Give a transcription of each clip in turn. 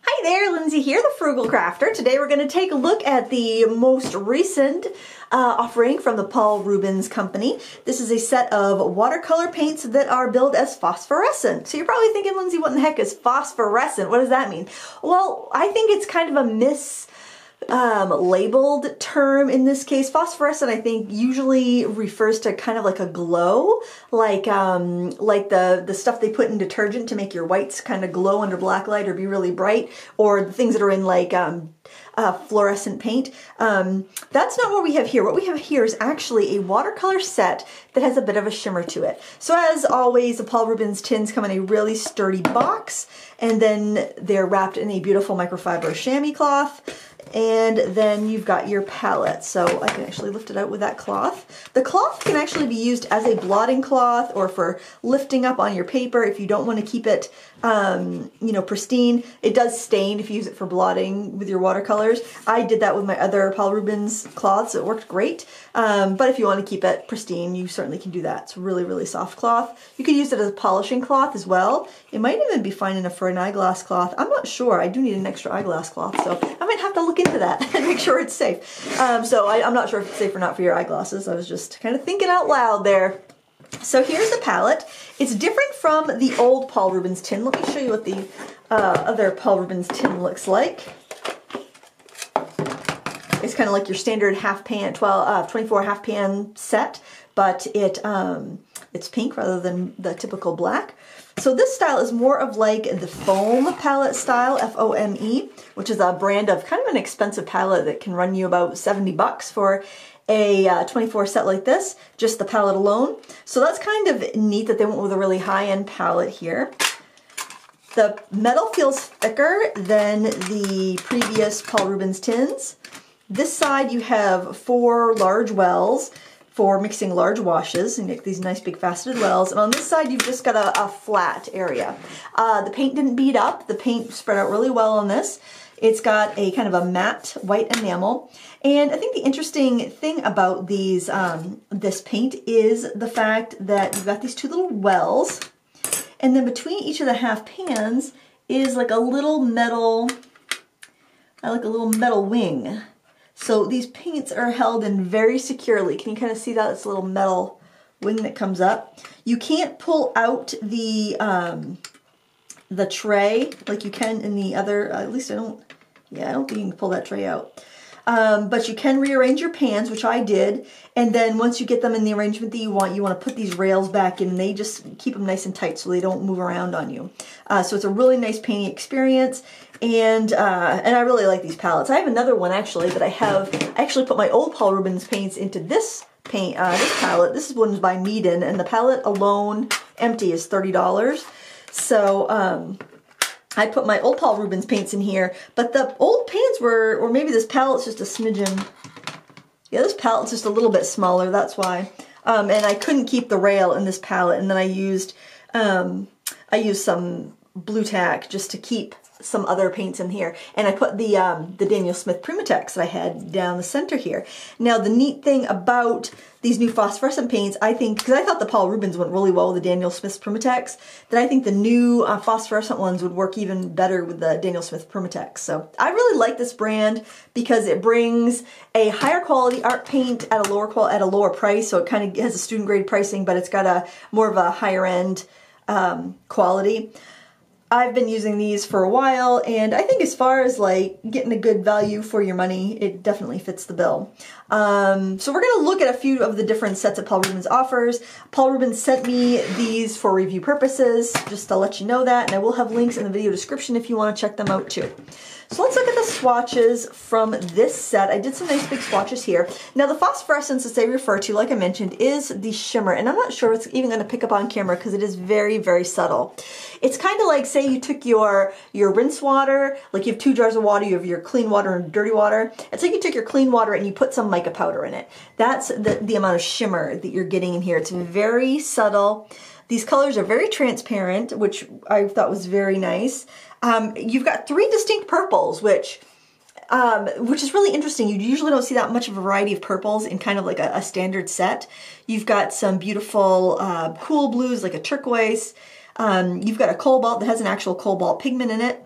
Hi there, Lindsay here, the Frugal Crafter. Today we're going to take a look at the most recent offering from the Paul Rubens company. This is a set of watercolor paints that are billed as phosphorescent. So you're probably thinking, Lindsay, what in the heck is phosphorescent? What does that mean? Well, I think it's kind of a labeled term in this case. Phosphorescent, I think, usually refers to kind of like a glow, like the stuff they put in detergent to make your whites kind of glow under black light or be really bright, or the things that are in like fluorescent paint. That's not what we have here. What we have here is actually a watercolor set that has a bit of a shimmer to it. So as always, the Paul Rubens tins come in a really sturdy box, and then they're wrapped in a beautiful microfiber chamois cloth. And then you've got your palette. So I can actually lift it out with that cloth. The cloth can actually be used as a blotting cloth or for lifting up on your paper if you don't want to keep it, pristine. It does stain if you use it for blotting with your watercolors. I did that with my other Paul Rubens cloths. It worked great. But if you want to keep it pristine, you certainly can do that. It's a really, really soft cloth. You could use it as a polishing cloth as well. It might even be fine enough for an eyeglass cloth. I'm not sure. I do need an extra eyeglass cloth, so I might have to look into that and make sure it's safe. So I'm not sure if it's safe or not for your eyeglasses. I was just kind of thinking out loud there. So here's the palette. It's different from the old Paul Rubens tin. Let me show you what the other Paul Rubens tin looks like. It's kind of like your standard half pan, 24 half pan set, but it's pink rather than the typical black. So this style is more of like the FOME palette style, FOME, which is a brand of kind of an expensive palette that can run you about 70 bucks for a 24 set like this, just the palette alone. So that's kind of neat that they went with a really high-end palette here. The metal feels thicker than the previous Paul Rubens tins. This side you have 4 large wells for mixing large washes, and you get these nice big faceted wells. And on this side, you've just got a flat area. The paint didn't bead up. The paint spread out really well on this. It's got a kind of a matte white enamel. And I think the interesting thing about these, this paint is the fact that you've got these 2 little wells, and then between each of the half pans is like a little metal, wing. So these paints are held in very securely. Can you kind of see that? It's a little metal wing that comes up. You can't pull out the tray like you can in the other, at least I don't think you can pull that tray out. But you can rearrange your pans, which I did, and then once you get them in the arrangement that you want to put these rails back in, and they just keep them nice and tight so they don't move around on you. So it's a really nice painting experience, and I really like these palettes. I have another one actually that I actually put my old Paul Rubens paints into this this palette. This one's by Meeden, and the palette alone, empty, is $30. So I put my old Paul Rubens paints in here, but the old paints were, or maybe this palette's just a smidgen. Yeah, this palette's just a little bit smaller, that's why. And I couldn't keep the rail in this palette, and then I used some blue tack just to keep some other paints in here. And I put the Daniel Smith Primatex that I had down the center here. Now the neat thing about these new phosphorescent paints, I think, because I thought the Paul Rubens went really well with the Daniel Smith Primatex, that I think the new phosphorescent ones would work even better with the Daniel Smith Primatex. So I really like this brand because it brings a higher quality art paint at a lower price. So it kind of has a student grade pricing, but it's got a more of a higher end quality. I've been using these for a while, and I think as far as like getting a good value for your money, it definitely fits the bill. So we're going to look at a few of the different sets that Paul Rubens offers. Paul Rubens sent me these for review purposes, just to let you know that, and I will have links in the video description if you want to check them out too. So let's look at the swatches from this set. I did some nice big swatches here. Now the phosphorescence that they refer to, like I mentioned, is the shimmer, and I'm not sure it's even going to pick up on camera because it is very, very subtle. It's kind of like, say you took your rinse water, like you have 2 jars of water, you have your clean water and dirty water. It's like you took your clean water and you put some mica powder in it. That's the amount of shimmer that you're getting in here. It's very subtle. These colors are very transparent, which I thought was very nice. You've got 3 distinct purples, which is really interesting. You usually don't see that much of a variety of purples in kind of like a standard set. You've got some beautiful cool blues, like a turquoise. You've got a cobalt that has an actual cobalt pigment in it.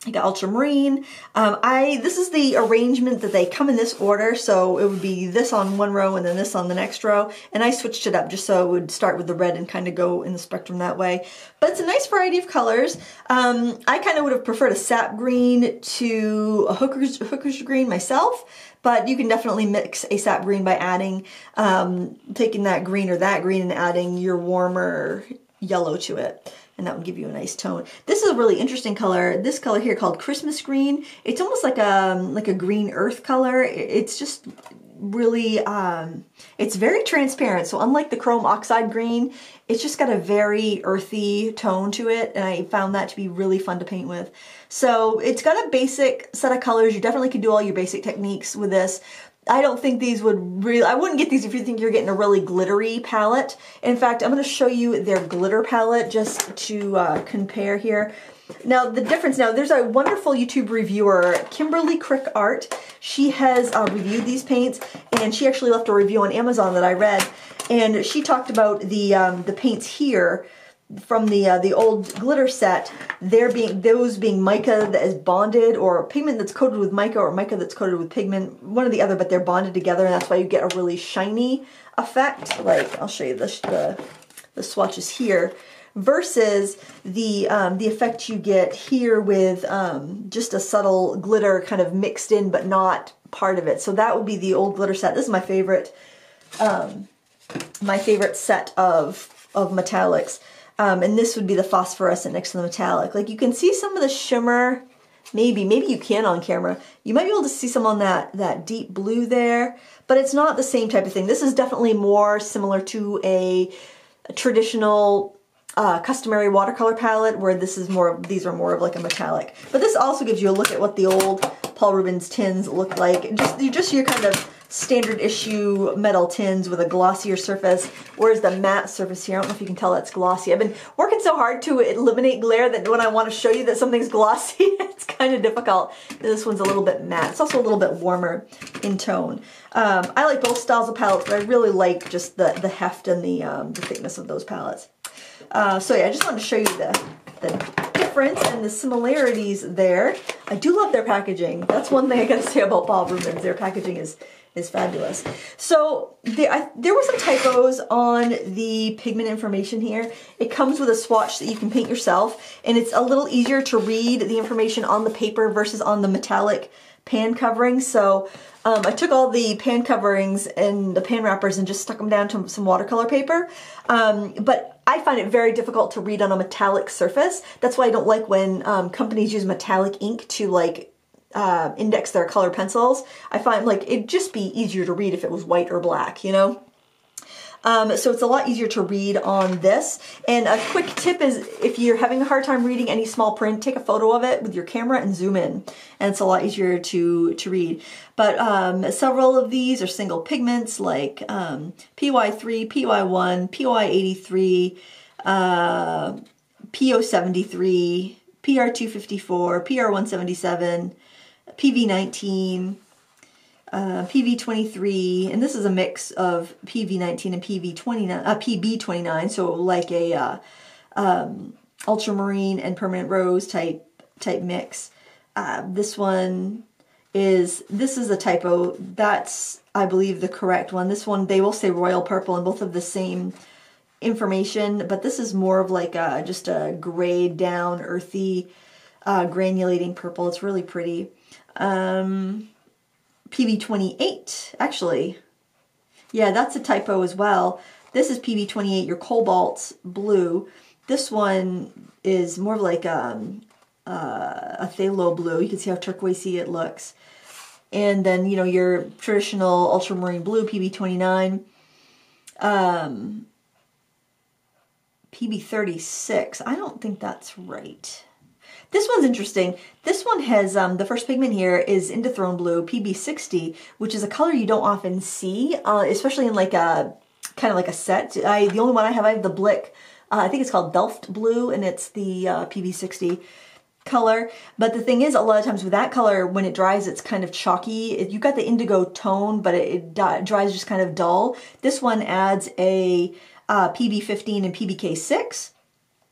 I got ultramarine. This is the arrangement that they come in this order, so it would be this on one row and then this on the next row, and I switched it up just so it would start with the red and kind of go in the spectrum that way. But it's a nice variety of colors. I kind of would have preferred a sap green to a hooker's green myself, but you can definitely mix a sap green by adding, taking that green or that green and adding your warmer yellow to it. And that would give you a nice tone. This is a really interesting color. This color here called Christmas green. It's almost like a green earth color. It's just really, it's very transparent. So unlike the chrome oxide green, it's just got a very earthy tone to it. And I found that to be really fun to paint with. So it's got a basic set of colors. You definitely can do all your basic techniques with this. I don't think these would really, I wouldn't get these if you think you're getting a really glittery palette. In fact, I'm going to show you their glitter palette just to compare here. Now, the difference, there's a wonderful YouTube reviewer, Kimberly Crick Art. She has reviewed these paints, and she actually left a review on Amazon that I read. And she talked about the paints here from the old glitter set, those being mica that is bonded, or pigment that's coated with mica, or mica that's coated with pigment, one or the other, but they're bonded together, and that's why you get a really shiny effect. Like, I'll show you the swatches here, versus the effect you get here with just a subtle glitter kind of mixed in, but not part of it. So that would be the old glitter set. This is my favorite set of metallics. And this would be the phosphorescent next to the metallic. Like, you can see some of the shimmer, maybe you can on camera. You might be able to see some on that deep blue there, but it's not the same type of thing. This is definitely more similar to a traditional customary watercolor palette, where these are more of like a metallic. But this also gives you a look at what the old Paul Rubens tins look like. Just your kind of standard issue metal tins with a glossier surface, whereas the matte surface here, I don't know if you can tell that's glossy. I've been working so hard to eliminate glare that when I want to show you that something's glossy, it's kind of difficult. This one's a little bit matte. It's also a little bit warmer in tone. I like both styles of palettes, but I really like just the heft and the thickness of those palettes. So yeah, I just wanted to show you the difference and the similarities there. I do love their packaging. That's one thing I gotta say about Paul Rubens. Their packaging is fabulous. So there were some typos on the pigment information here. It comes with a swatch that you can paint yourself, and it's a little easier to read the information on the paper versus on the metallic pan covering. So I took all the pan coverings and the pan wrappers and just stuck them down to some watercolor paper. But I find it very difficult to read on a metallic surface. That's why I don't like when companies use metallic ink to index their color pencils. I find like it'd just be easier to read if it was white or black, you know? So it's a lot easier to read on this. And a quick tip is, if you're having a hard time reading any small print, take a photo of it with your camera and zoom in, and it's a lot easier to read. But several of these are single pigments, like PY3, PY1, PY83, PO73, PR254, PR177, PV19, PV23, and this is a mix of PV19 and PB29, so like a ultramarine and permanent rose type mix. This is a typo. That's, I believe, the correct one. This one, they will say royal purple, and both of the same information, but this is more of like just a grayed down, earthy, granulating purple. It's really pretty. PB28, actually. Yeah, that's a typo as well. This is PB28, your cobalt blue. This one is more of like a phthalo blue. You can see how turquoisey it looks. And then, you know, your traditional ultramarine blue, PB29. PB36, I don't think that's right. This one's interesting. This one has, the first pigment here is Indithrone Blue, PB60, which is a color you don't often see, especially in like a, kind of like a set. The only one I have the Blick, I think it's called Delft Blue, and it's the PB60 color. But the thing is, a lot of times with that color, when it dries, it's kind of chalky. You got the indigo tone, but it dries just kind of dull. This one adds a PB15 and PBK6.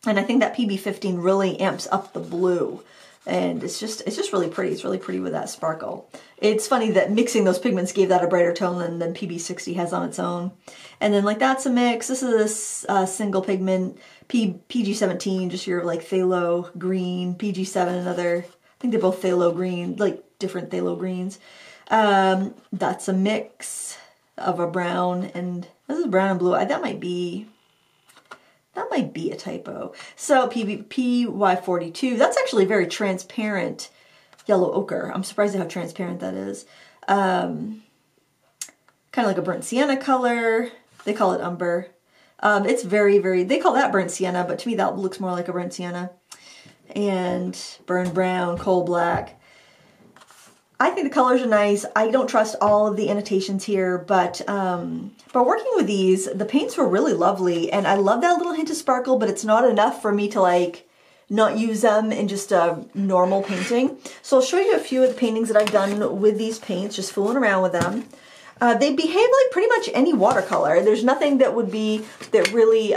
And I think that PB15 really amps up the blue. And it's just really pretty. It's really pretty with that sparkle. It's funny that mixing those pigments gave that a brighter tone than PB60 has on its own. And then like that's a mix. This is a single pigment, PG17, just your like phthalo green, PG7 another, I think they're both phthalo green, like different phthalo greens. That's a mix of a brown, and this is brown and blue. That might be a typo. So PY42, that's actually very transparent yellow ochre. I'm surprised at how transparent that is. Kind of like a burnt sienna color. They call it umber. It's very, they call that burnt sienna, but to me that looks more like a burnt sienna. And burnt brown, coal black. I think the colors are nice. I don't trust all of the annotations here, but working with these, the paints were really lovely, and I love that little hint of sparkle, but it's not enough for me to like not use them in just a normal painting. So I'll show you a few of the paintings that I've done with these paints, just fooling around with them. They behave like pretty much any watercolor. There's nothing that really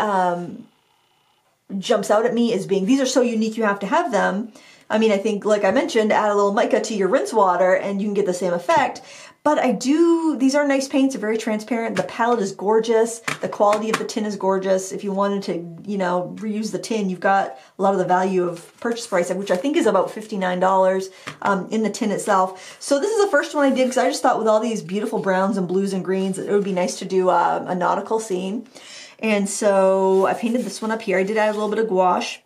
jumps out at me as being, these are so unique you have to have them. I mean, I think, like I mentioned, add a little mica to your rinse water and you can get the same effect. But these are nice paints, they're very transparent. The palette is gorgeous. The quality of the tin is gorgeous. If you wanted to, you know, reuse the tin, you've got a lot of the value of purchase price, which I think is about $59 in the tin itself. So this is the first one I did because I just thought with all these beautiful browns and blues and greens, it would be nice to do a nautical scene. And so I painted this one up here. I did add a little bit of gouache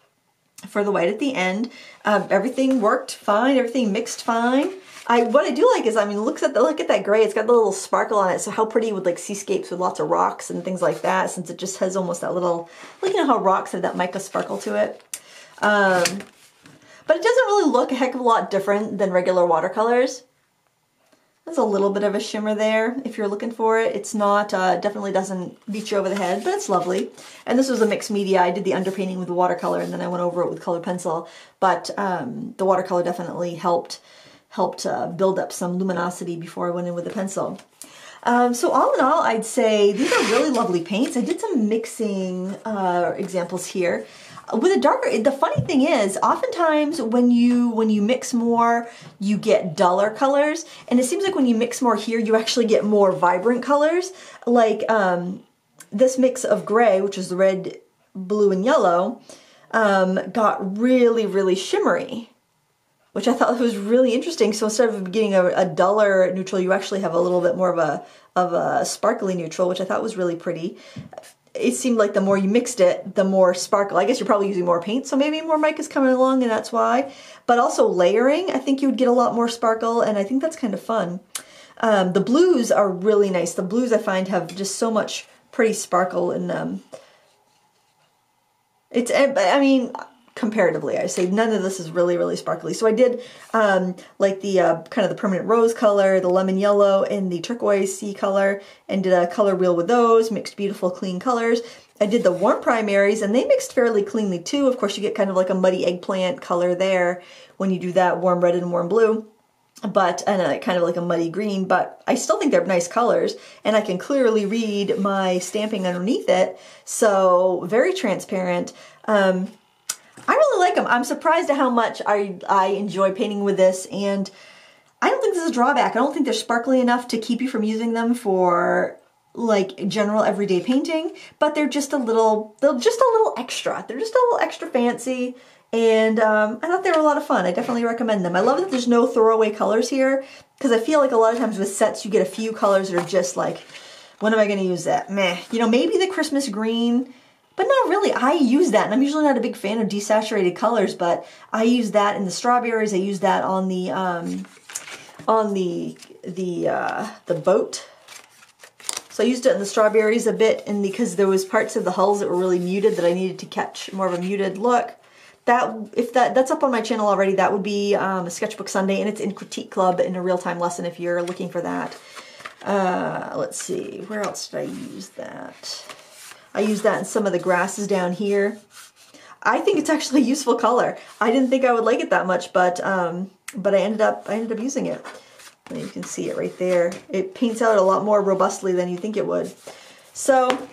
for the white at the end. Everything worked fine. Everything mixed fine. What I do like is, I mean, look at that gray. It's got the little sparkle on it. So how pretty with like seascapes with lots of rocks and things like that, since it just has almost that little, like, you know how rocks have that mica sparkle to it. But it doesn't really look a heck of a lot different than regular watercolors. There's a little bit of a shimmer there if you're looking for it. It's not, definitely doesn't beat you over the head, but it's lovely. And this was a mixed media. I did the underpainting with the watercolor and then I went over it with colored pencil. But the watercolor definitely helped build up some luminosity before I went in with the pencil. So all in all, I'd say these are really lovely paints. I did some mixing examples here. With a darker, the funny thing is, oftentimes when you mix more, you get duller colors, and it seems like when you mix more here, you actually get more vibrant colors. Like this mix of gray, which is the red, blue, and yellow, got really, really shimmery, which I thought was really interesting. So instead of getting a duller neutral, you actually have a little bit more of a sparkly neutral, which I thought was really pretty. It seemed like the more you mixed it, the more sparkle. I guess you're probably using more paint, so maybe more mica is coming along and that's why. But also layering, I think you would get a lot more sparkle, and I think that's kind of fun. The blues are really nice. The blues I find have just so much pretty sparkle in them. I mean, comparatively, I say none of this is really, really sparkly. So I did like the kind of the permanent rose color, the lemon yellow, and the turquoise sea color, and did a color wheel with those, mixed beautiful clean colors. I did the warm primaries, and they mixed fairly cleanly too. Of course, you get kind of like a muddy eggplant color there when you do that warm red and warm blue, but and kind of like a muddy green, but I still think they're nice colors, and I can clearly read my stamping underneath it, so very transparent. I really like them. I'm surprised at how much I enjoy painting with this, and I don't think this is a drawback. I don't think they're sparkly enough to keep you from using them for like general everyday painting, but they're just a little extra. They're just a little extra fancy, and I thought they were a lot of fun. I definitely recommend them. I love that there's no throwaway colors here, because I feel like a lot of times with sets you get a few colors that are just like, when am I going to use that? Meh. You know, maybe the Christmas green, but not really. I use that, and I'm usually not a big fan of desaturated colors, but I use that in the strawberries. I use that on the boat. So I used it in the strawberries a bit, and because there was parts of the hulls that were really muted that I needed to catch more of a muted look. That's up on my channel already. That would be a Sketchbook Sunday, and it's in Critique Club in a real-time lesson if you're looking for that. Let's see, where else did I use that? I used that in some of the grasses down here. I think it's actually a useful color. I didn't think I would like it that much, but I ended up using it. And you can see it right there. It paints out a lot more robustly than you think it would. So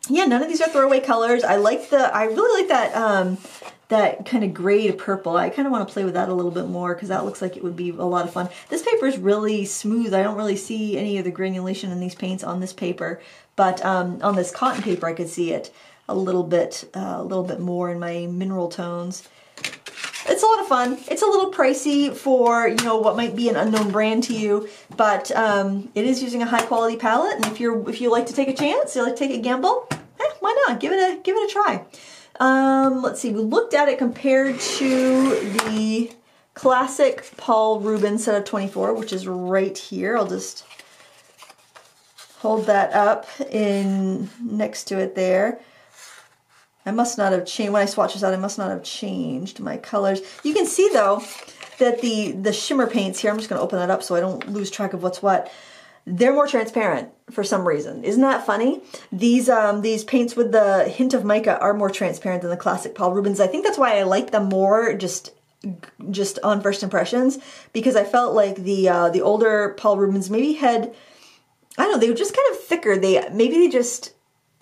yeah, none of these are throwaway colors. I really like that that kind of gray to purple. I kind of want to play with that a little bit more because that looks like it would be a lot of fun. This paper is really smooth. I don't really see any of the granulation in these paints on this paper, but on this cotton paper I could see it a little bit more in my mineral tones. It's a lot of fun. It's a little pricey for, you know, what might be an unknown brand to you, but it is using a high quality palette, and if you like to take a chance, you like to take a gamble, why not? Give it a try. Let's see, we looked at it compared to the classic Paul Rubens set of 24, which is right here. I'll just hold that up in next to it there. I must not have changed, when I swatch this out, I must not have changed my colors. You can see though that the shimmer paints here, I'm just going to open that up so I don't lose track of what's what. They're more transparent for some reason. Isn't that funny? These paints with the hint of mica are more transparent than the classic Paul Rubens. I think that's why I like them more just on first impressions, because I felt like the older Paul Rubens maybe had, I don't know, they were just kind of thicker.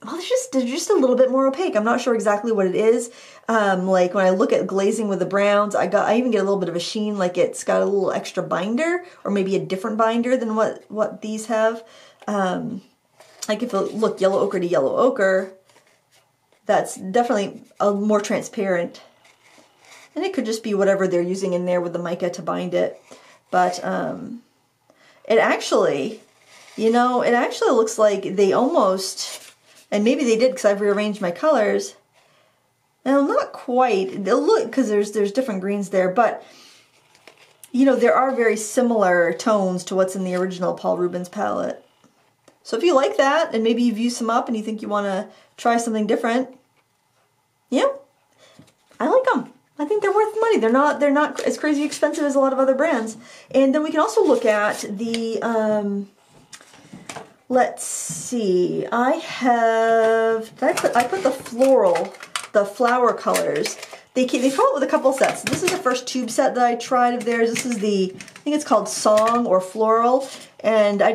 Well, they're just a little bit more opaque. I'm not sure exactly what it is. Like when I look at glazing with the browns, I even get a little bit of a sheen, like it's got a little extra binder, or maybe a different binder than what these have. Like if you look yellow ochre to yellow ochre, that's definitely a more transparent. And it could just be whatever they're using in there with the mica to bind it. But it actually, you know, it actually looks like they almost... And maybe they did because I've rearranged my colors. Well, not quite. They'll look, because there's different greens there, but you know, there are very similar tones to what's in the original Paul Rubens palette. So if you like that, and maybe you've used some up and you think you want to try something different, yeah, I like them. I think they're worth money. They're not as crazy expensive as a lot of other brands. And then we can also look at the let's see, I put the flower colors. They come out with a couple sets. This is the first tube set that I tried of theirs. This is I think it's called Song or Floral. And I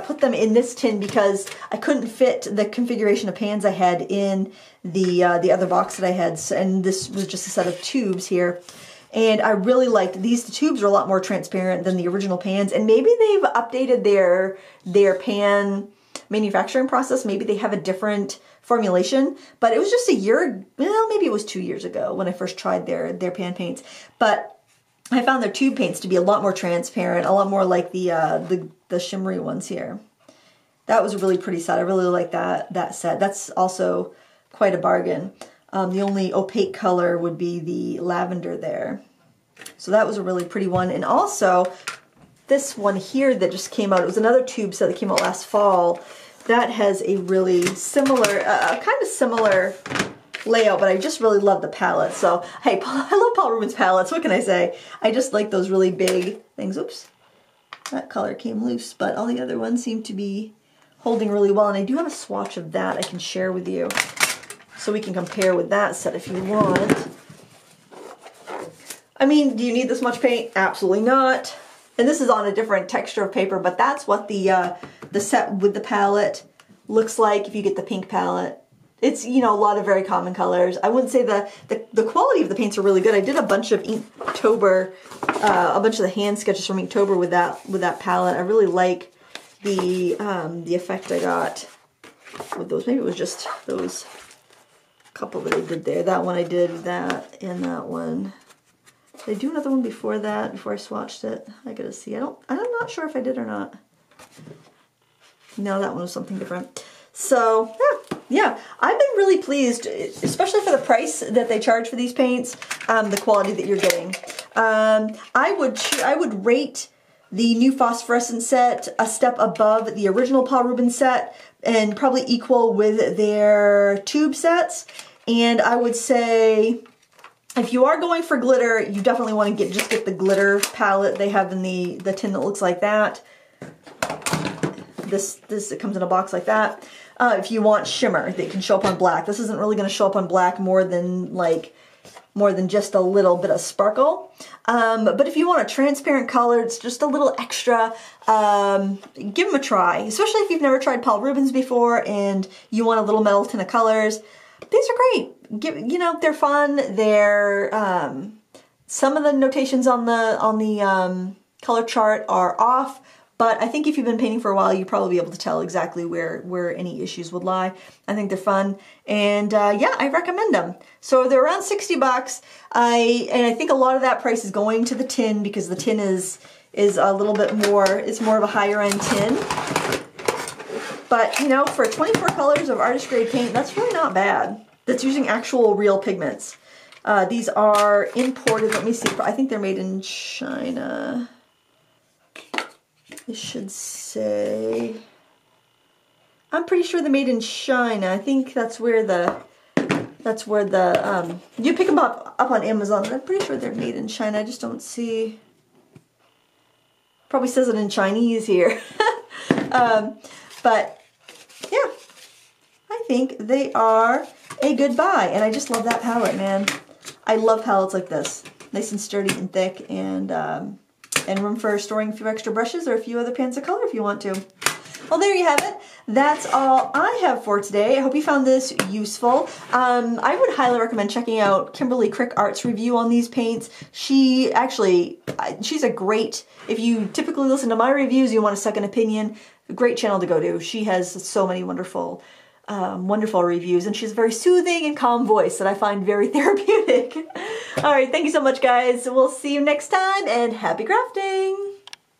put them in this tin because I couldn't fit the configuration of pans I had in the other box that I had. And this was just a set of tubes here. And I really liked these. The tubes are a lot more transparent than the original pans, and maybe they've updated their pan manufacturing process. Maybe they have a different formulation, but it was just a year, well, maybe it was 2 years ago when I first tried their pan paints. But I found their tube paints to be a lot more transparent, a lot more like the shimmery ones here. That was a really pretty set. I really like that set. That's also quite a bargain. The only opaque color would be the lavender there. So that was a really pretty one. And also, this one here that just came out, it was another tube set that came out last fall. That has a really similar, kind of similar layout, but I just really love the palette. So, hey, I love Paul Rubens palettes. What can I say? I just like those really big things. Oops, that color came loose, but all the other ones seem to be holding really well. And I do have a swatch of that I can share with you, so we can compare with that set if you want. I mean, do you need this much paint? Absolutely not. And this is on a different texture of paper, but that's what the set with the palette looks like if you get the pink palette. It's, you know, a lot of very common colors. I wouldn't say the quality of the paints are really good. I did a bunch of Inktober, a bunch of the hand sketches from Inktober with that palette. I really like the effect I got with those. Maybe it was just those couple that I did there. That one I did that, and that one. Did I do another one before that, before I swatched it? I gotta see. I'm not sure if I did or not. No, that one was something different. So, yeah, I've been really pleased, especially for the price that they charge for these paints, the quality that you're getting. I would rate the new Phosphorescent set a step above the original Paul Rubens set, and probably equal with their tube sets. And I would say, if you are going for glitter, you definitely want to just get the glitter palette they have in the tin that looks like that. It comes in a box like that. If you want shimmer that can show up on black, this isn't really going to show up on black more than just a little bit of sparkle. But if you want a transparent color, it's just a little extra, give them a try. Especially if you've never tried Paul Rubens before and you want a little metal tin of colors. these are great. You know, they're fun. They're some of the notations on the color chart are off, but I think if you've been painting for a while, you'll probably be able to tell exactly where any issues would lie. I think they're fun, and yeah, I recommend them. So they're around 60 bucks. I think a lot of that price is going to the tin, because the tin is a little bit more, it's more of a higher end tin. But you know, for 24 colors of artist grade paint, that's really not bad. That's using actual real pigments. These are imported. Let me see. I think they're made in China. It should say. I'm pretty sure they're made in China. I think that's where the you pick them up on Amazon. I'm pretty sure they're made in China. I just don't see. Probably says it in Chinese here. But yeah, I think they are a good buy, and I just love that palette, man. I love palettes like this, nice and sturdy and thick, and room for storing a few extra brushes or a few other pans of color if you want to. Well, there you have it. That's all I have for today. I hope you found this useful. I would highly recommend checking out Kimberly Crick Art's review on these paints. She's a great, if you typically listen to my reviews, you want a second opinion, great channel to go to. She has so many wonderful reviews, and she has a very soothing and calm voice that I find very therapeutic. All right, thank you so much, guys. We'll see you next time, and happy crafting!